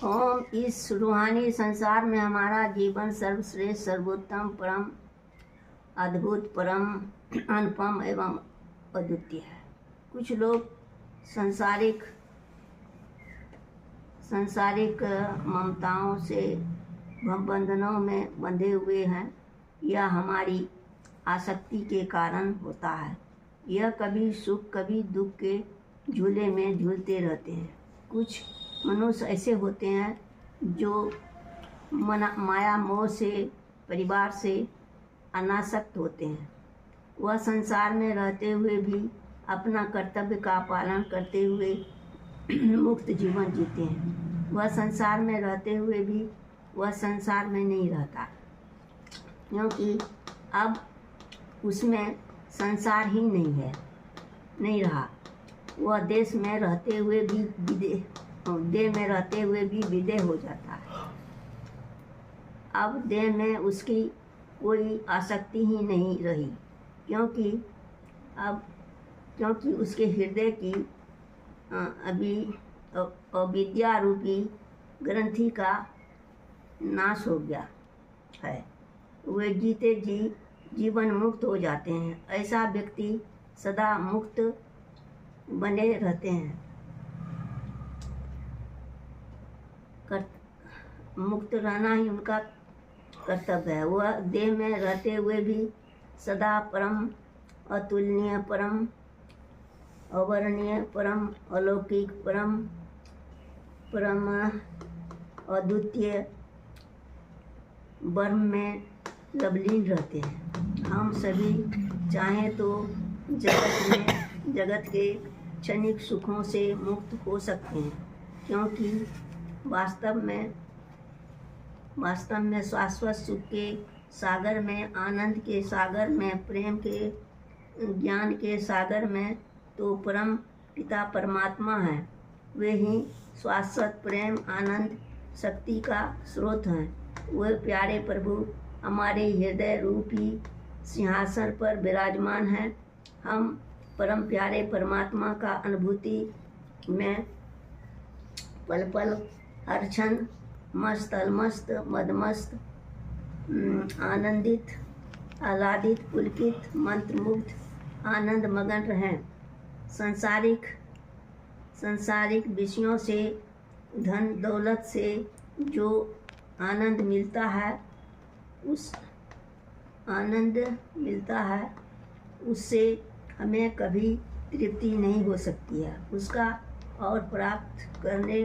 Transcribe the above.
ओम। इस रूहानी संसार में हमारा जीवन सर्वश्रेष्ठ, सर्वोत्तम, परम अद्भुत, परम अनुपम एवं अद्वितीय है। कुछ लोग सांसारिक ममताओं से बंधनों में बंधे हुए हैं। यह हमारी आसक्ति के कारण होता है। यह कभी सुख कभी दुख के झूले में झूलते रहते हैं। कुछ मनुष्य ऐसे होते हैं जो माया मोह से, परिवार से अनासक्त होते हैं। वह संसार में रहते हुए भी अपना कर्तव्य का पालन करते हुए मुक्त जीवन जीते हैं। वह संसार में रहते हुए भी वह संसार में नहीं रहता, क्योंकि अब उसमें संसार ही नहीं रहा। वह देश में रहते हुए भी देह में रहते हुए भी विदेह हो जाता है। अब देह में उसकी कोई आसक्ति ही नहीं रही, क्योंकि उसके हृदय की अविद्या रूपी ग्रंथि का नाश हो गया है। वे जीते जी जीवन मुक्त हो जाते हैं। ऐसा व्यक्ति सदा मुक्त बने रहते हैं। मुक्त रहना ही उनका कर्तव्य है। वह देह में रहते हुए भी सदा परम अतुलनीय, परम अवर्णनीय, परम अलौकिक, परम अद्वितीय ब्रह्म में लवलीन रहते हैं। हम सभी चाहें तो जगत के क्षणिक सुखों से मुक्त हो सकते हैं, क्योंकि वास्तव में शाश्वत सुख के सागर में, आनंद के सागर में, प्रेम के ज्ञान के सागर में तो परम पिता परमात्मा है। वे ही शाश्वत प्रेम, आनंद, शक्ति का स्रोत हैं। वे प्यारे प्रभु हमारे हृदय रूपी सिंहासन पर विराजमान हैं। हम परम प्यारे परमात्मा का अनुभूति में पल पल, हर क्षण मस्त, अलमस्त, मदमस्त, आनंदित, आह्लादित, पुलकित, मंत्रमुग्ध, आनंद मगन रहें। संसारिक विषयों से, धन दौलत से जो आनंद मिलता है उससे हमें कभी तृप्ति नहीं हो सकती है। उसका और प्राप्त करने